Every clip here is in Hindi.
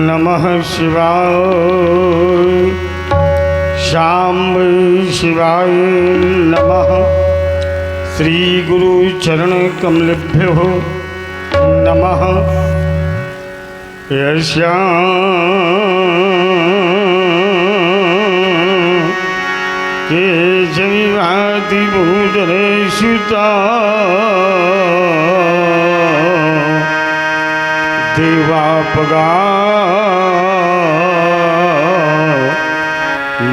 नमः शिवाय शाम्ब शिवाय नमः। श्री गुरु चरण कमलेभ्यो नमः। केशवादि भूधरे सुता देवापगा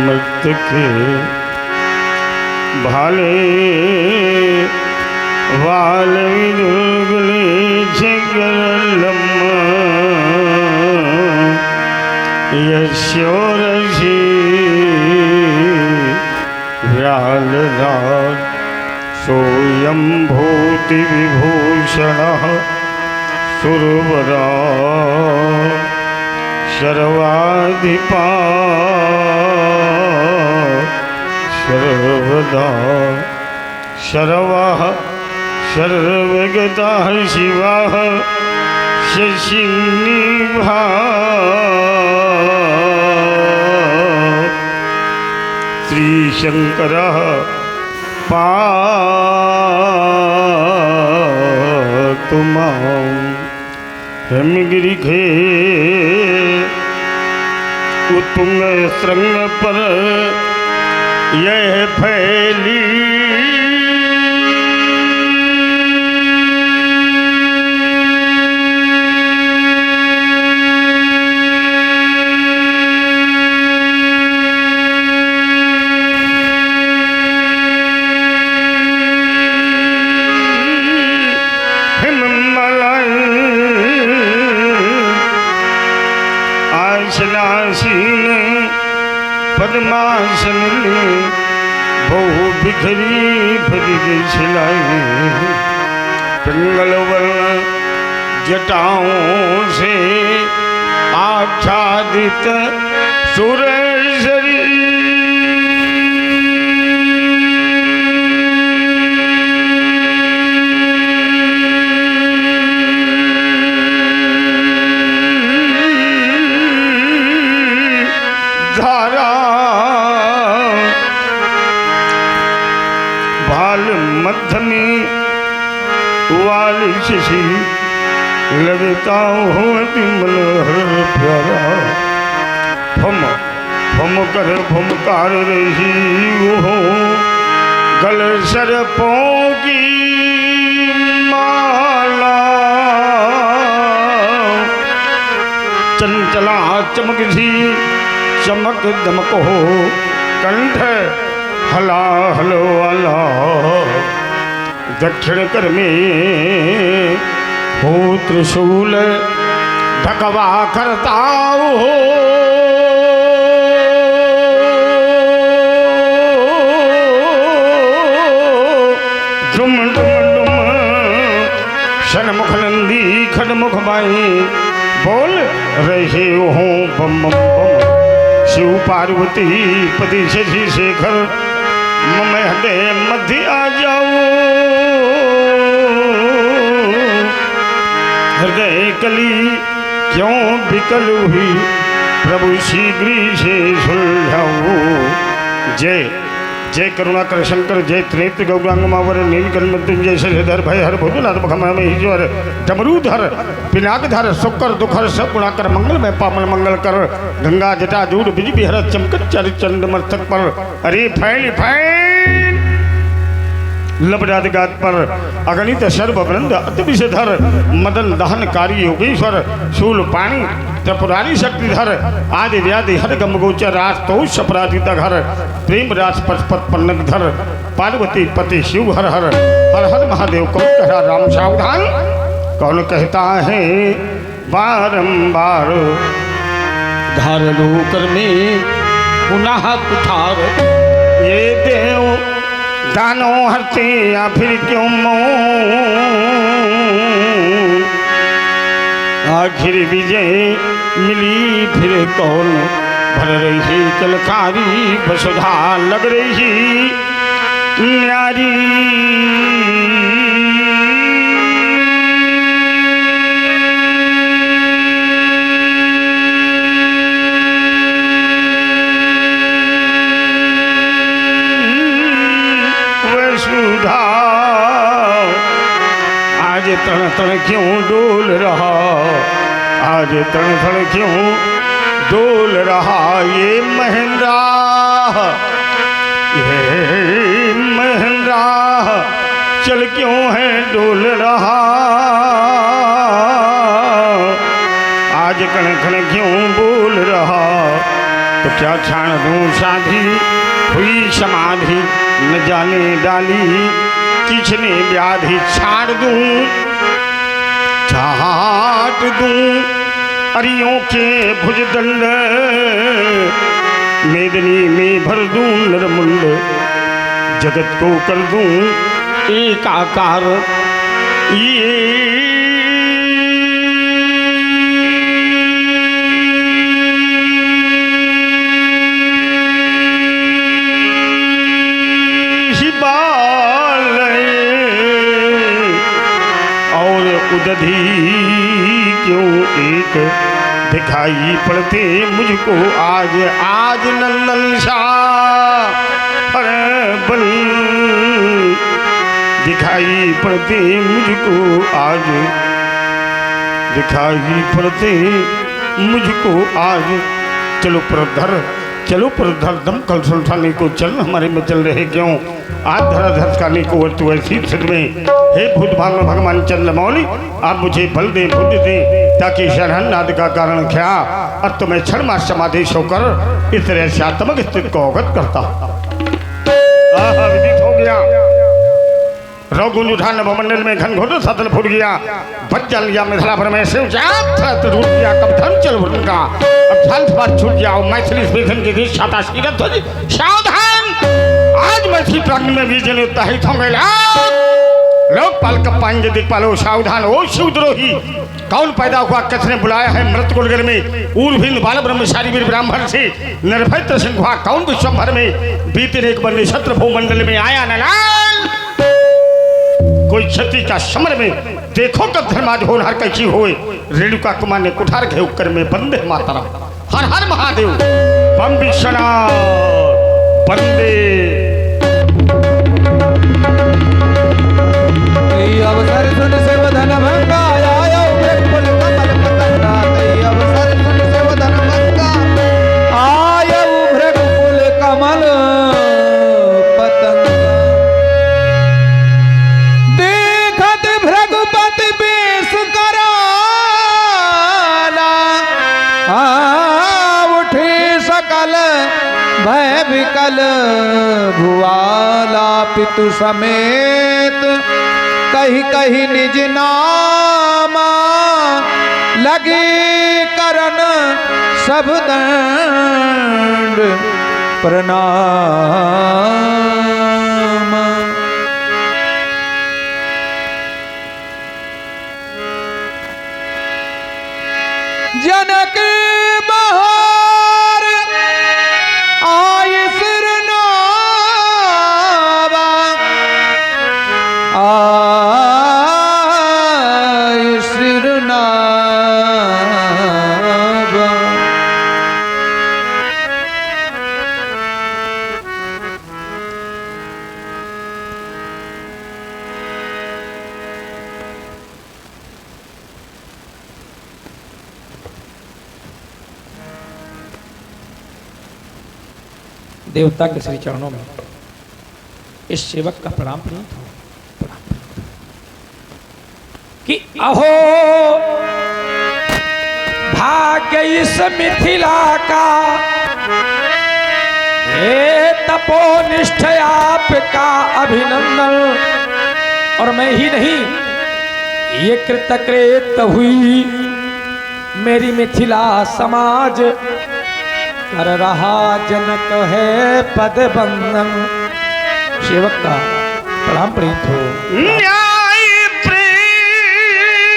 मत के भाले वाल विदुगले जगलम यशोरसी व्याल राज सोयं भूति विभूषणः सुरवरा शर्वाधिपा सर्वदा शर्वः सर्वगतः शिवः शशिनिभा श्रीशंकरः पातु मां। हिमगिरिखे उत्तुंग श्रृंग पर यह फैली पद्मासन बहु बिखरी भरी छिलाई पिंगलवर्ण जटाओं से आच्छादित सुरेश्वरी शशि लगता हो मनोहर प्यारा फम फम कर फमकार रही हो गल सर्पों की माला चंचला चमक सी चमक दमक हो कंठ हला हलवाल दक्षिण कर में हो त्रिशूल ढकवा करता हो डुम डुम डुम शनमुख नंदी खडमुख बाई बोल रहे हो बम बम बम शिव पार्वती पति शशि शेखर मम हृदय मध्य आ जाओ हृदय कली क्यों विकल हुई प्रभु शीघ्र से सुलझाओ। जय जय करुणाकर शंकर जय त्रिनेत्र गौरांग मावर नीलकंठ मृत्युंजय शशिधर भयहर भूतनाथ महेश्वर डमरूधर पिनाकधर शुक्र दुखर सब गुणाकर मंगल में पावन मंगल कर गंगा जटा दूर बिज बिहर चमकत चर चंद मस्तक पर अरे फैल फैल लबरात गात पर अगणित सर्ववृंद अति विषधर मदन दहनकारी योगेश्वर शूल पाणी त्रिपुरारी शक्तिधर आदि व्याधि हर गम गोचर राज तो अपराधित घर प्रेम राज पशुपत पन्नक धर पार्वती पति शिव हर हर हर हर महादेव कौन कहा राम सावधान कौन कहता है बारंबार धार लोकर में पुनः कुठार ये देव दानों हरते या फिर क्यों आखिर विजय मिली फिर कौन भर रही कलकारी वसुधा लग रही न्यारी आज तण तण क्यों डोल रहा आज तण तण क्यों डोल रहा ये महेंद्रा चल क्यों है डोल रहा आज कण कण क्यों बोल रहा तो क्या छाण दूं साधी हुई समाधि न जाने डाली किसने व्याधि छाड़ दूं छाट दूं अरियों के भुजदंड मेदनी में भर दूं नरमुंड जगत को कर दूं एकाकार ये उदधी क्यों एक दिखाई पड़ते मुझको आज आज नंदन शाह बल दिखाई पड़ते मुझको आज दिखाई पड़ते मुझको आज चलो प्रधर दमकल सुल्तानी को चल हमारे में चल रहे क्यों आज धरा धसकाने को वर्तु ऐसी में हे भूत भाग में भगवान चंद्रमौली आप मुझे बल दे बुद्धि दे ताकि शरण नाद का कारण क्या और तुम्हें क्षण मार समाधि होकर इस तरह से आत्मक स्थिति को अवगत करता विदित हो गया रघुन उठान मंडल में घनघोर सतल फूट गया बच्चल गया मिथिला भर में शिव टूट गया कब धन चल उनका अब धन बात छूट गया मैथिली स्पेशन के बीच छाता सीरत हो सावधान आज मैथिली प्रांगण में भी जन उत्साहित हो गए लोकपाल कब पाएंगे दिखपालो सावधान ओ शिवद्रोही कौन पैदा हुआ किसने बुलाया है मृत कुलगर में ऊर्भिन बाल ब्रह्मचारी वीर ब्राह्मण से निर्भय सिंह हुआ कौन विश्वभर में बीते एक बंदी शत्रु भूमंडल में आया नलाल कोई क्षति का समर में देखो कब धर्माज होनहार कैसी होए रेणुका कुमार ने कुठार घेव कर में बंदे मातरा हर हर महादेव बम विश्वनाथ बंदे अवसर सुन से वदन भंगा आया बिल्कुल कमल पतंगा अवसर सुन से वदन भंगा आया भृगुकुल कमल पतंगा देखत भृगुपति बेस कराला उठे सकल भय विकल भुआला पितु समेत कहीं कहीं निज नामा लगे करन सब दंड प्रणाम। जनक बहार आय सिर नावा आय सिर नावा। देवता के श्री चरणों में इस सेवक का प्रणाम प्रीत हो, प्रणाम प्रीत हो। कि अहो भाग्य इस मिथिला का, हे तपोनिष्ठ आपका अभिनंदन। और मैं ही नहीं, ये कृतकृत हुई मेरी मिथिला समाज, कर रहा जनक है पद बंधन। सेवक का प्रणाम प्रीत हो। न्याय प्रेम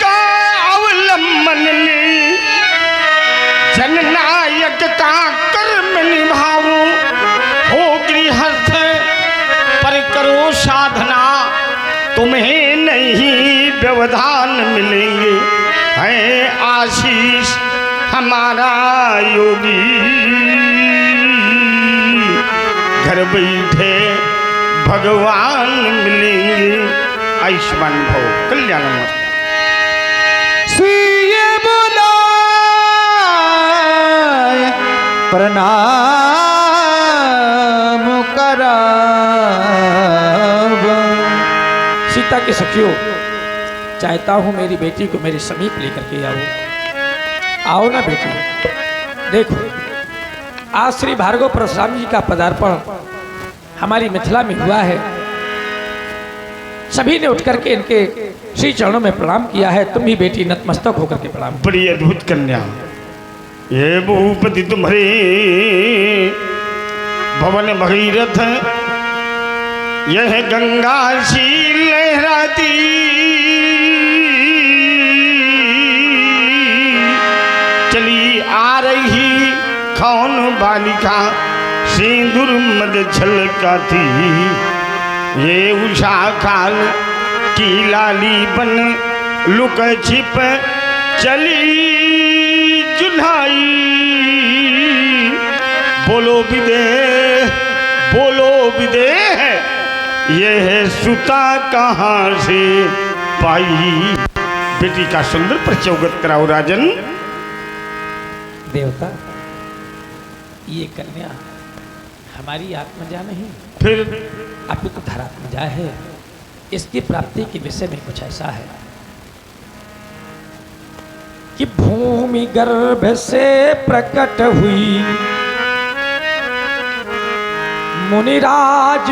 का अवलंबन ले, जननायक का कर्म निभाओ। हो गृहस्थ पर करो साधना, तुम्हें नहीं व्यवधान मिलेंगे। है आशीष हमारा योगी, घर बैठे भगवान मिलेंगे। आयुष्मान भव कल्याण मस्त। सीए बुलाए प्रणाम कराव। सीता की सखियों, चाहता हूं मेरी बेटी को मेरे समीप लेकर के आओ। आओ ना बेटी। देखो, आज श्री भार्गव परशुराम जी का पदार्पण हमारी मिथिला में हुआ है। सभी ने उठ करके इनके श्री चरणों में प्रणाम किया है। तुम भी बेटी नतमस्तक होकर के प्रणाम। बड़ी अद्भुत कन्या, ये भूपति तुम्हारे भवन भगीरथ, यह गंगा सी लहराती। चली आ रही कौन बालिका, सिंदूर मद छलकाती। ये उषा काल की लाली बन लुक छिप चली जुल्हाई। बोलो विदेह, बोलो विदेह, ये है सुता कहाँ से पाई। बेटी का सुंदर प्रचौगत कराओ राजन। देवता, ये कन्या हमारी आत्मजा नहीं, फिर अपितु धरात्मजा है। इसकी प्राप्ति के विषय में कुछ ऐसा है कि भूमि गर्भ से प्रकट हुई मुनिराज,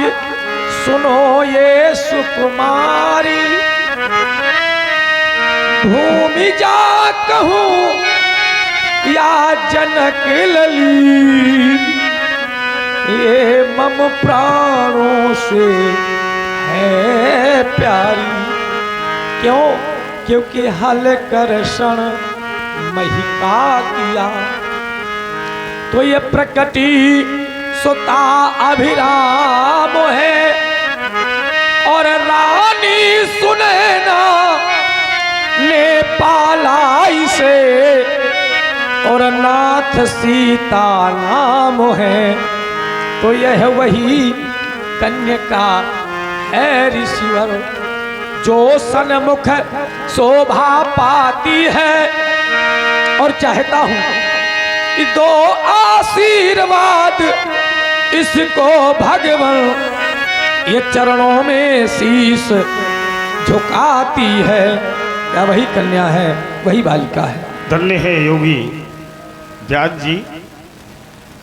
सुनो ये सुकुमारी। भूमि जा कहूँ या जनक लली, ये मम प्राणों से है प्यारी। क्यों? क्योंकि हल कर्षण महिका किया, तो ये प्रकटी सुता अभिराम है। और रानी सुनैना ने पालाई से, और नाथ सीता नाम है। तो यह वही कन्या है ऋषिवर, जो सन्मुख शोभा पाती है। और चाहता हूं कि दो आशीर्वाद इसको भगवान, ये चरणों में शीश झुकाती है। क्या वही कन्या है, वही बालिका है? धन्य है योगी व्यास जी।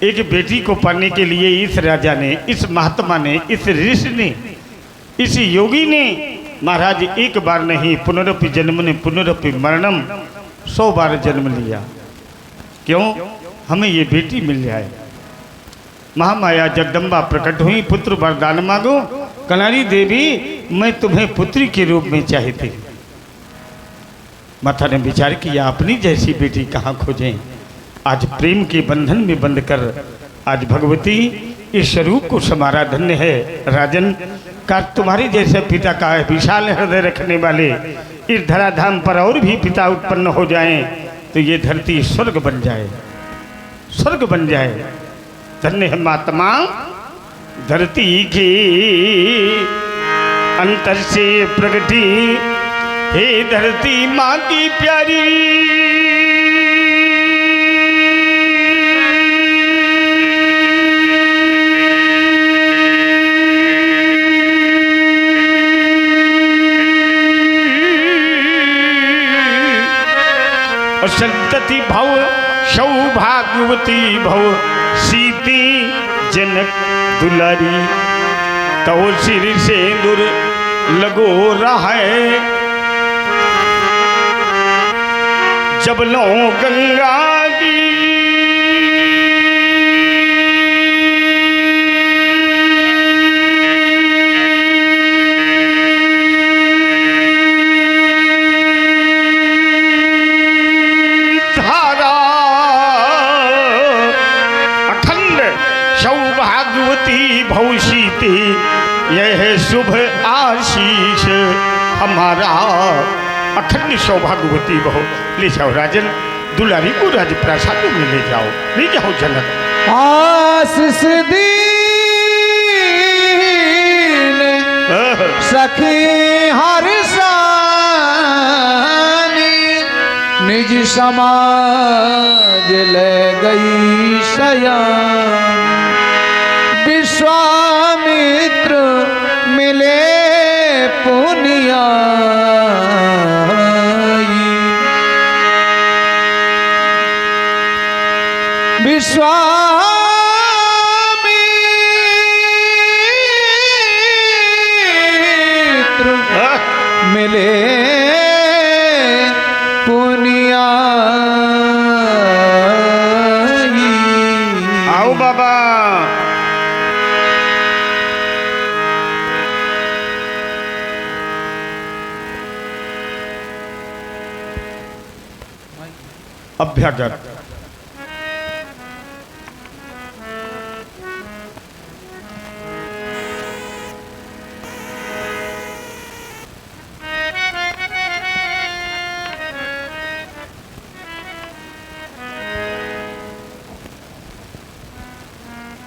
एक बेटी को पाने के लिए इस राजा ने, इस महात्मा ने, इस ऋषि ने इसी योगी ने महाराज एक बार नहीं पुनरपि जन्मने पुनरपि मरणम 100 बार जन्म लिया। क्यों? हमें ये बेटी मिल जाए। महामाया जगदम्बा प्रकट हुई, पुत्र वरदान मांगो। कनारी देवी मैं तुम्हें पुत्री के रूप में चाहती। माता ने विचार किया अपनी जैसी बेटी कहाँ खोजें। आज प्रेम के बंधन में बंधकर आज भगवती इस स्वरूप को समारा धन्य है। राजन का तुम्हारे जैसे पिता का विशाल हृदय रखने वाले इस धराधाम पर और भी पिता उत्पन्न हो जाएं तो ये धरती स्वर्ग बन जाए, स्वर्ग बन जाए। धन्य है महात्मा धरती की अंतर से प्रगति, हे धरती माँ की प्यारी। संतति भव सौभाग्यवती भव सीती जनक दुलारी। तो सिर से दूर लगो रहा है जब लो गंगा की। भविष्यति यह शुभ आशीष हमारा अखंड सौभाग्यवती बहु। ले जाओ राजन, दुलारी को राजप्रासाद में ले जाओ, ले जाओ जनक। आशीष दीन सखी हर निज समाज ले गई शयान। विश्वामित्र मिले पुनिया। विश्वामित्र मिले पुनिया। आओ बाबा। अभ्यागत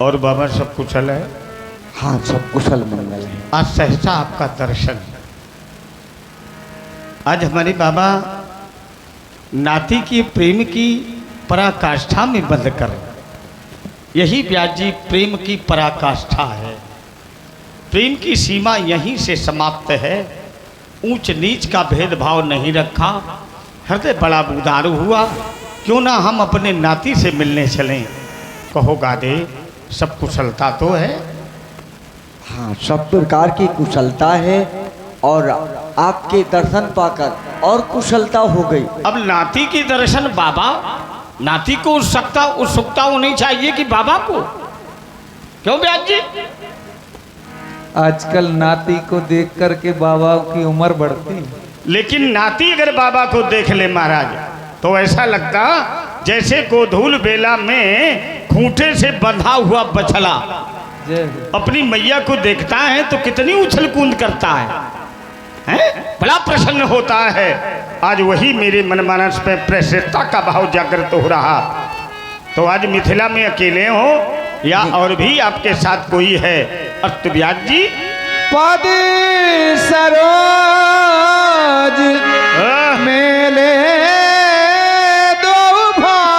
और बाबा सब कुशल है? हाँ सब कुशल मंगल है। आज सहसा आपका दर्शन। आज हमारे बाबा नाती के प्रेम की पराकाष्ठा में बंध कर, यही व्यास जी प्रेम की पराकाष्ठा है। प्रेम की सीमा यहीं से समाप्त है। ऊंच नीच का भेदभाव नहीं रखा। हृदय बड़ा उदार हुआ। क्यों ना हम अपने नाती से मिलने चलें। कहो गादे सब कुशलता तो है? हाँ सब प्रकार की कुशलता है और आपके दर्शन पाकर और कुशलता हो गई। अब नाती की दर्शन बाबा, नाती को उत्सुकता होनी चाहिए कि बाबा को। क्यों व्यास जी? आजकल नाती को देख करके बाबा की उम्र बढ़ती है। लेकिन नाती अगर बाबा को देख ले महाराज तो ऐसा लगता जैसे गोधूल बेला में खूंटे से बंधा हुआ बछड़ा अपनी मैया को देखता है तो कितनी उछल कूद करता है? बड़ा प्रसन्न होता है। आज वही मेरे मनमानस पे प्रसन्नता का भाव जागृत हो रहा। तो आज मिथिला में अकेले हो या और भी आपके साथ कोई है? व्यास जी पद सरोज मेले दो भाई।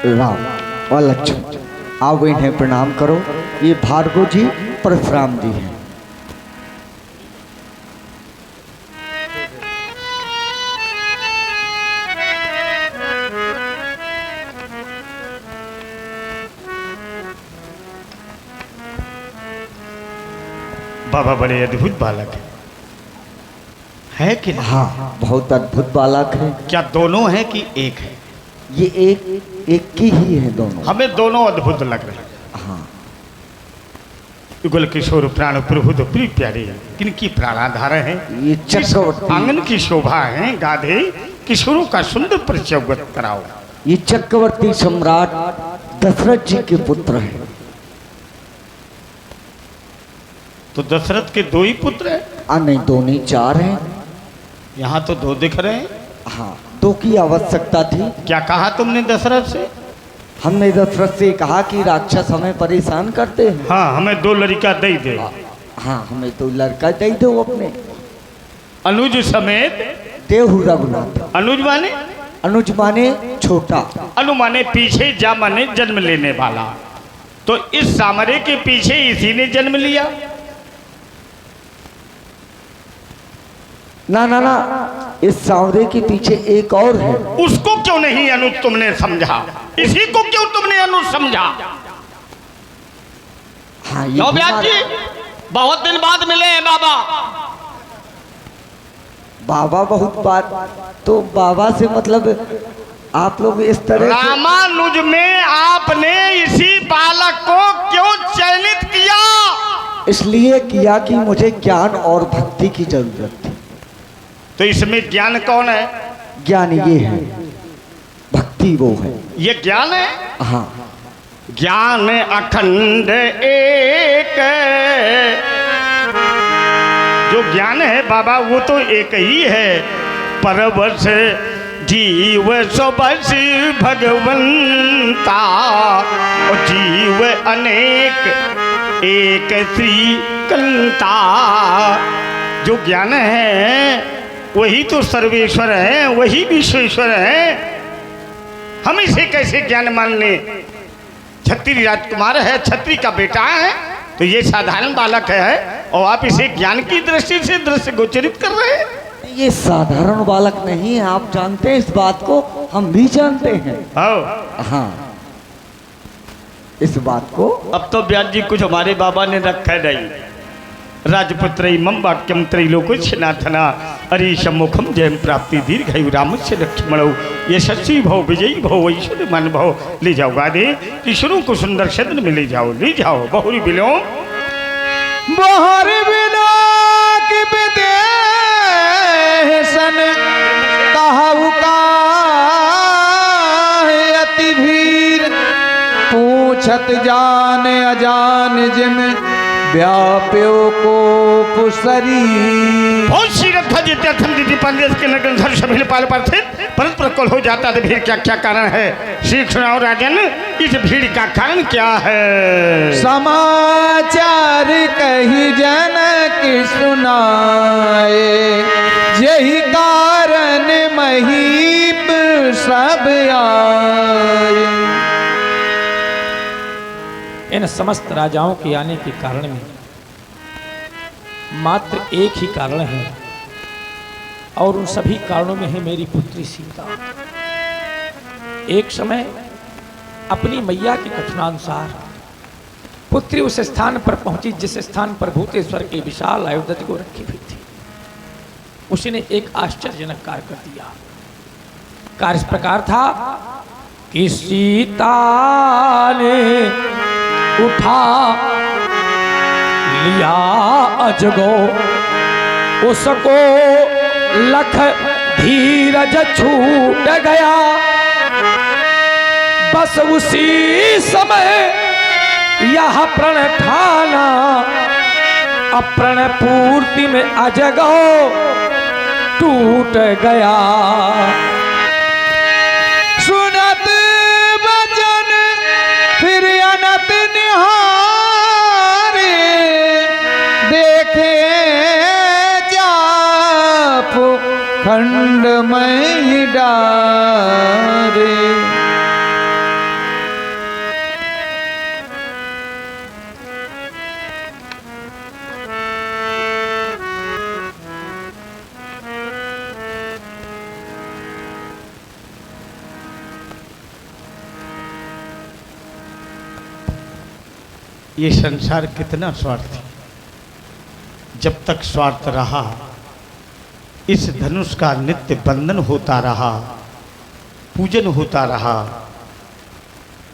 राम और लक्ष्मण आओ इन्हें प्रणाम करो। ये भार्गव जी परशुराम जी हैं। बाबा बड़े अद्भुत बालक है कि नहीं? हाँ, बहुत अद्भुत बालक है। क्या दोनों हैं कि एक है? ये एक की ही है दोनों। हमें दोनों अद्भुत लग रहे हैं। हाँ, युगल किशोर प्राण प्रभु तो प्रिय प्यारे हैं, किनकी प्राणाधार हैं। ये चक्रवर्ती, आंगन की शोभा है गाधे, किशोरों का सुंदर परिचय अवगत कराओ। ये चक्रवर्ती सम्राट दशरथ जी के पुत्र हैं। तो दशरथ के दो ही पुत्र हैं? नहीं, दो नहीं, 4 हैं। यहाँ तो 2 दिख रहे हैं। हाँ, 2 की आवश्यकता थी। क्या कहा तुमने दशरथ से? हमने दशरथ से कहा कि राक्षस हमें परेशान करते हैं। हाँ, हमें 2 लड़का दे दे। हाँ, हमें तो लड़का दे दो अपने। अनुज समेत। देहु रघुनाथ। अनुज माने? अनुज माने छोटा। अनु माने पीछे, जा माने जन्म लेने वाला। तो इस सामरे के पीछे इसी ने जन्म लिया। ना ना ना, इस सांवरे के पीछे एक और है। उसको क्यों नहीं अनुज तुमने समझा? इसी को क्यों तुमने अनुज समझा? हाँ, ये लो ब्यास जी, बहुत दिन बाद मिले हैं बाबा। बाबा बहुत बात, तो बाबा से मतलब आप लोग इस तरह से। रामानुज में आपने इसी बालक को क्यों चयनित किया? इसलिए किया कि मुझे ज्ञान और भक्ति की जरूरत थी। तो इसमें ज्ञान कौन है? ज्ञान ये है, भक्ति वो है। ये ज्ञान है। हाँ, ज्ञान अखंड एक, जो ज्ञान है बाबा वो तो एक ही है। परवश जीव सबस भगवंता, और जीव अनेक एक श्रीकंता। जो ज्ञान है वही तो सर्वेश्वर है, वही विश्वेश्वर है। हम इसे कैसे ज्ञान मान लें? छत्री राजकुमार है, छत्री का बेटा है, तो ये साधारण बालक है और आप इसे ज्ञान की दृष्टि से दृश्य गोचरित कर रहे हैं। ये साधारण बालक नहीं है, आप जानते हैं इस बात को, हम भी जानते हैं। हाँ, इस बात को अब तो ब्यास जी कुछ हमारे बाबा ने रखा नहीं। राजपुत्र मम वाक्यम त्रैलोक्यनाथना अरिशमुखम जयम प्राप्ति दीर्घायु रामस्य लक्ष्मण यशस्वी भव विजयी भव ऐश्वर्यमान भव। ले जाओ गादे, किशोरों को सुंदर सदन में ले जाओ, ले जाओ। बहुरी बिलोम बहर बिना कि विदेशन कहु का अति भीर, पूछत जान अजान जिम व्याप्यो को पुसरी। बहुत सी रखा जित्या थम दीदी पंदेश के नगर धर सभी पाल पर थे, परंतु कल हो जाता तो भीड़ क्या क्या कारण है? श्री सुनाओ राजन, इस भीड़ का कारण क्या है? समाचार कही जनक सुनाए, यही कारण महीप सब आए। इन समस्त राजाओं के आने के कारण में मात्र एक ही कारण है, और उन सभी कारणों में है मेरी पुत्री सीता। एक समय अपनी मैया के कथनानुसार पुत्री उस स्थान पर पहुंची जिस स्थान पर भूतेश्वर के विशाल आयुधति को रखी हुई थी। उसने एक आश्चर्यजनक कार्य कर दिया। कार्य इस प्रकार था कि सीता ने उठा लिया अजगो, उसको लख धीरज छूट गया। बस उसी समय यह प्रण ठाना, अप्रण पूर्ति में अजगो टूट गया। सुनत बचन फिर अनत निहारे, देखे जाप खंड में डारे। ये संसार कितना स्वार्थी, जब तक स्वार्थ रहा इस धनुष का नित्य बंधन होता रहा, पूजन होता रहा।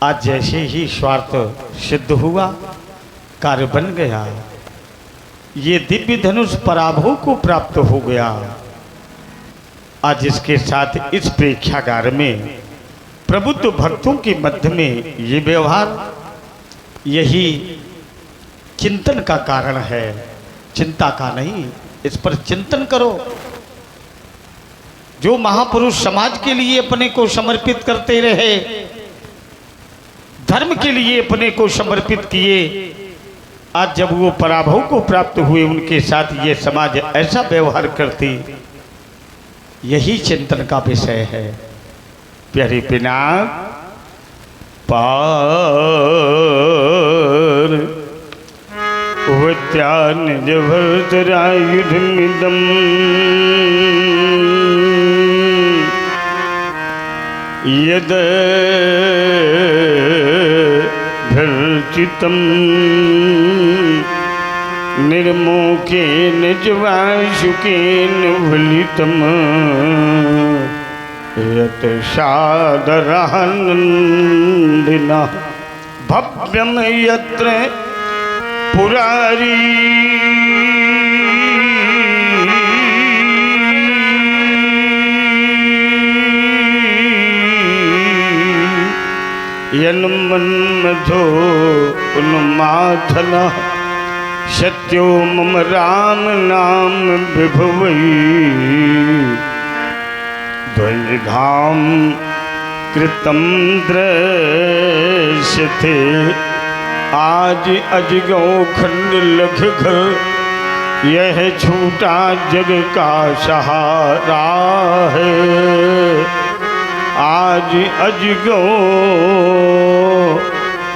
आज जैसे ही स्वार्थ सिद्ध हुआ, कार्य बन गया, ये दिव्य धनुष पराभव को प्राप्त हो गया। आज इसके साथ इस प्रेक्षागार में प्रबुद्ध भक्तों के मध्य में ये व्यवहार, यही चिंतन का कारण है, चिंता का नहीं। इस पर चिंतन करो। जो महापुरुष समाज के लिए अपने को समर्पित करते रहे, धर्म के लिए अपने को समर्पित किए, आज जब वो पराभव को प्राप्त हुए, उनके साथ ये समाज ऐसा व्यवहार करती, यही चिंतन का विषय है। प्यारे पिनाक पार उद्यान जभर्तरायुधमिदम् यद भर्चितम् निर्मोकेन जवाशुकेन वलितम् यत सादरानन्दिना भव्यम यत्र पुरारी यन्मन्मधो उन्माथना सत्यो मम राम नाम विभुवै द्वैधाम कृतम दृश्यते आज अजगौ खंड लख घर यह झूठा जग का सहारा है। आज अजगौ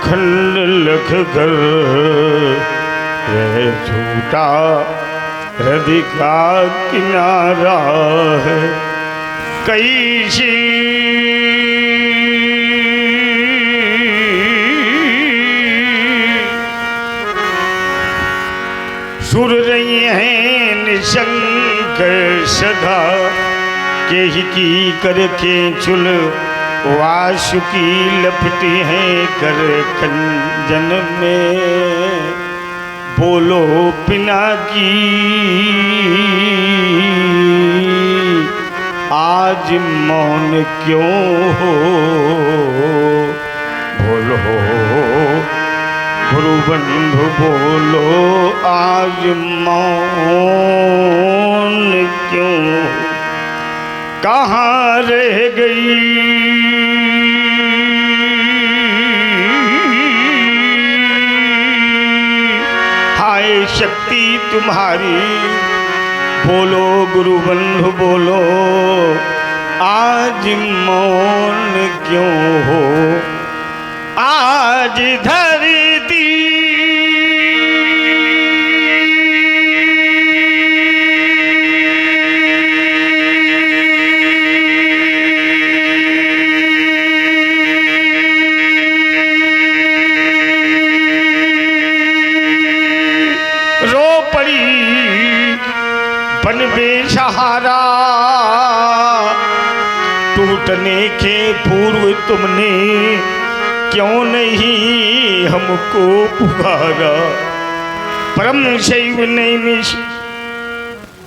खंड लख घर यह झूठा हृदय का किनारा है। कैसी सुर रही हैं निशंक सदा के ही की करके चुल वासुकी लपटी हैं कर खंजन में। बोलो पिनाकी आज मौन क्यों हो, बोलो गुरु बंधु बोलो आज मौन क्यों, कहाँ रह गई हाय शक्ति तुम्हारी। बोलो गुरु बंधु बोलो आज मौन क्यों हो। आज धरती रो पड़ी बन बेसहारा। टूटने के पूर्व तुमने क्यों नहीं हमको पुकारा। परम शैव नैमिष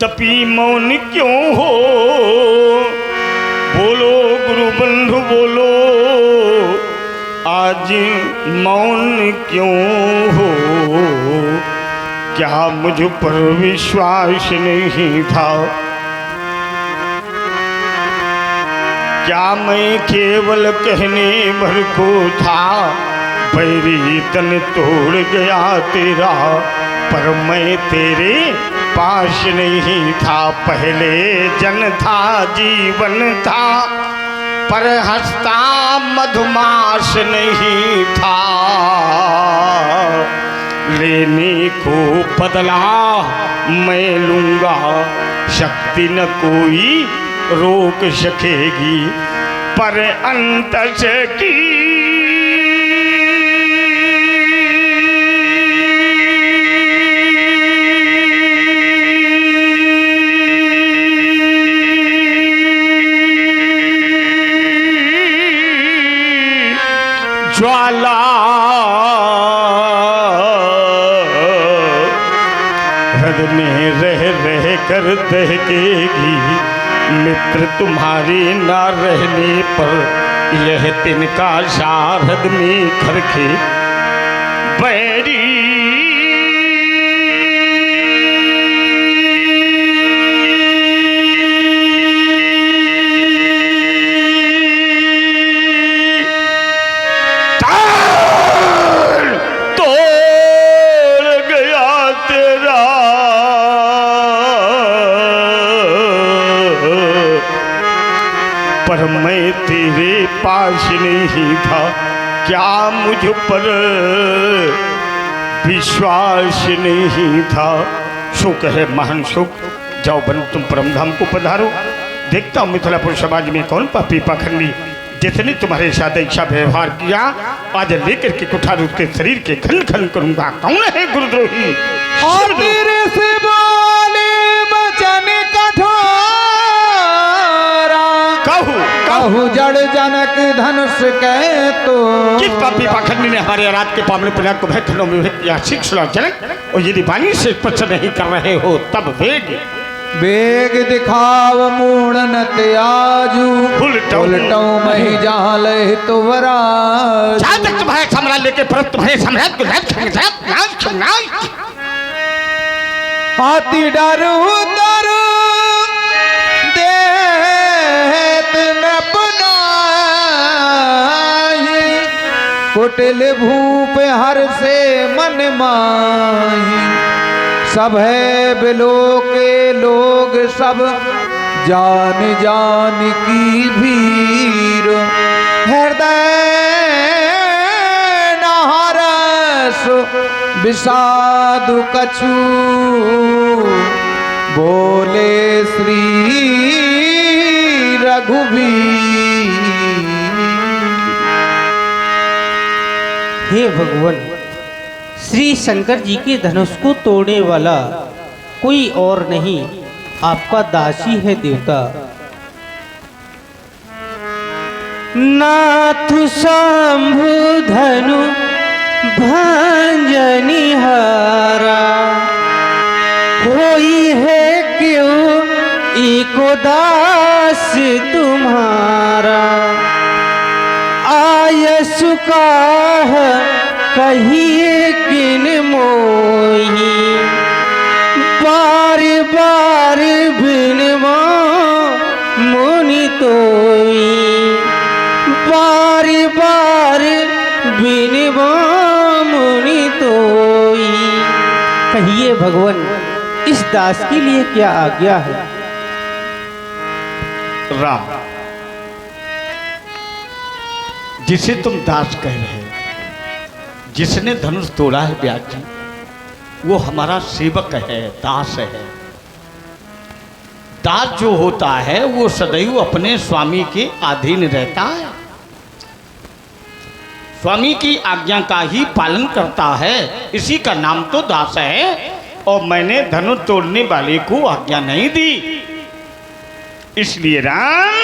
तपी मौन क्यों हो। बोलो गुरु बंधु बोलो आज मौन क्यों हो। क्या मुझ पर विश्वास नहीं था, क्या मैं केवल कहने भर को था। बैरी तन तोड़ गया तेरा पर मैं तेरे पास नहीं था। पहले जन था जीवन था पर हंसता मधुमास नहीं था। लेने को बदला मैं लूंगा शक्ति न कोई रोक सकेगी। पर अंतस की ज्वाला हृदय में रह कर दहकेगी, मित्र तुम्हारी ना रहने पर यह तिनका शारद में खरखे बैरी। पर मैं तेरे पास नहीं था, क्या मुझ पर विश्वास नहीं था। सुख है महान सुख, जाओ बन तुम परमधाम को पधारो। देखता हूँ मिथिलापुर समाज में कौन पापी पाखंडी जितने तुम्हारे साथ ऐसा व्यवहार किया, आज लेकर के कुठार के शरीर के खन खन करूंगा। कौन है गुरुद्रोही? और तेरे से बोले वचन कठोरा, कहूँ जड़ जनक धनुष के तो। किस पापी पाखंडी ने हमारे रात के पावने पिनाक को भयखंडों में या शिक्षला जनक, और यदि वाणी से स्पर्श नहीं कर रहे हो तब वेग दिखाव मूढ़न त्याजू, उलटो मही जहाँ लह तो वराज। जहाँ तक तुम्हारे सम्राट लेके परत तुम्हारे सम्राट को हाथी डरू डरू देत न पुनाही, कुटिल भूप हर से मन माही। सब है बिलो के लोग सब जान जान की भीर, हृदय नहरस विषादु कछु, बोले श्री रघुवीर। हे भगवान, श्री शंकर जी के धनुष को तोड़ने वाला कोई और नहीं, आपका दासी है देवता। नाथ शंभु धनु भंजनी हारा, कोई है क्यों एको दास तुम्हारा। आयसु काह कहिए किन मोही, बार बार बिनवा मुनि तोई। बार बार बिनवा मुनि तोई। कहिए भगवान, इस दास के लिए क्या आज्ञा है? राम, जिसे तुम दास कह रहे हो, जिसने धनुष तोड़ा है ब्याज जी, वो हमारा सेवक है, दास है। दास जो होता है वो सदैव अपने स्वामी के अधीन रहता है, स्वामी की आज्ञा का ही पालन करता है, इसी का नाम तो दास है। और मैंने धनुष तोड़ने वाले को आज्ञा नहीं दी, इसलिए राम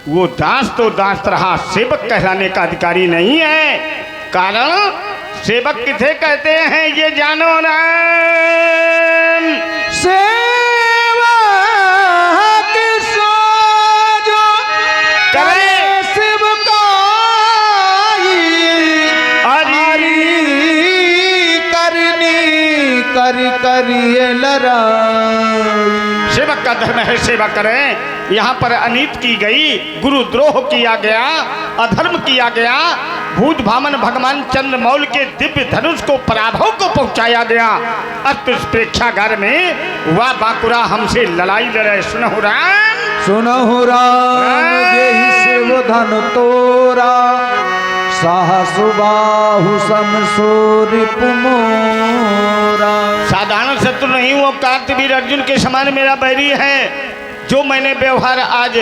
वो दास तो दास रहा, सेवक कहलाने का अधिकारी नहीं है। कारण सेवक किसे कहते हैं ये जानो राम। सेवा जो करे सेवकाई, हरि करनी कर करिए लड़ाई। सेवक का धर्म है सेवा करें। यहाँ पर अनीत की गई, गुरुद्रोह किया गया, अधर्म किया गया, भूत भामन भगवान चंद्रमौल के दिव्य धनुष को पराभव को पहुंचाया गया। अब इस प्रेक्षागार में वह बाकुरा हमसे लड़ाई लड़े। सुनहु राम, सुनहु राम, जेहि शिव धन तोरा, साहसु बाहु समसो रिपु मोरा। साधारण शत्रु नहीं, वो कार्तवीर अर्जुन के समान मेरा बैरी है। जो मैंने व्यवहार आज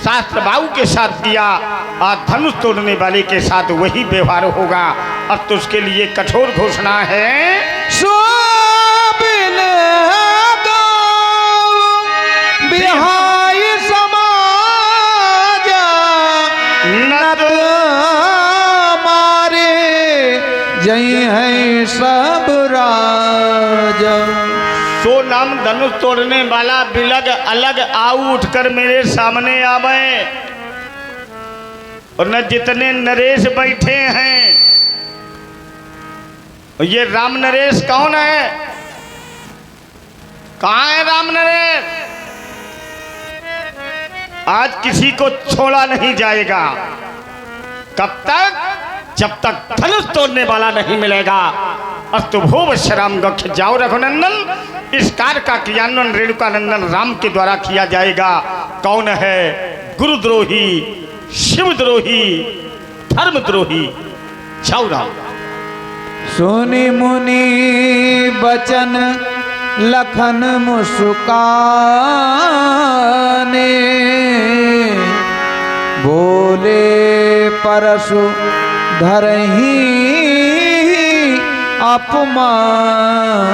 शास्त्र बाहु के साथ किया, आज धनुष तोड़ने वाले के साथ वही व्यवहार होगा। अब तो उसके लिए कठोर घोषणा है। बिहाय समाज नत जय है सब राज। सो नाम धनुष तोड़ने वाला बिलग अलग आऊ उठकर मेरे सामने आवे। और न जितने नरेश बैठे हैं, ये राम नरेश कौन है? कहाँ है राम नरेश? आज किसी को छोड़ा नहीं जाएगा। कब तक? जब तक धनुष तोड़ने वाला नहीं मिलेगा। अस्तु भूव श्राम गक्ष जाओ रघुनंदन। इस कार्य का क्रियान्वयन रेणुकानंदन राम के द्वारा किया जाएगा। कौन है? गुरुद्रोही, शिवद्रोही, धर्मद्रोही। जाओ राम। सुनि मुनि बचन लखन मुस्काने, बोले परशु धरही अपमान।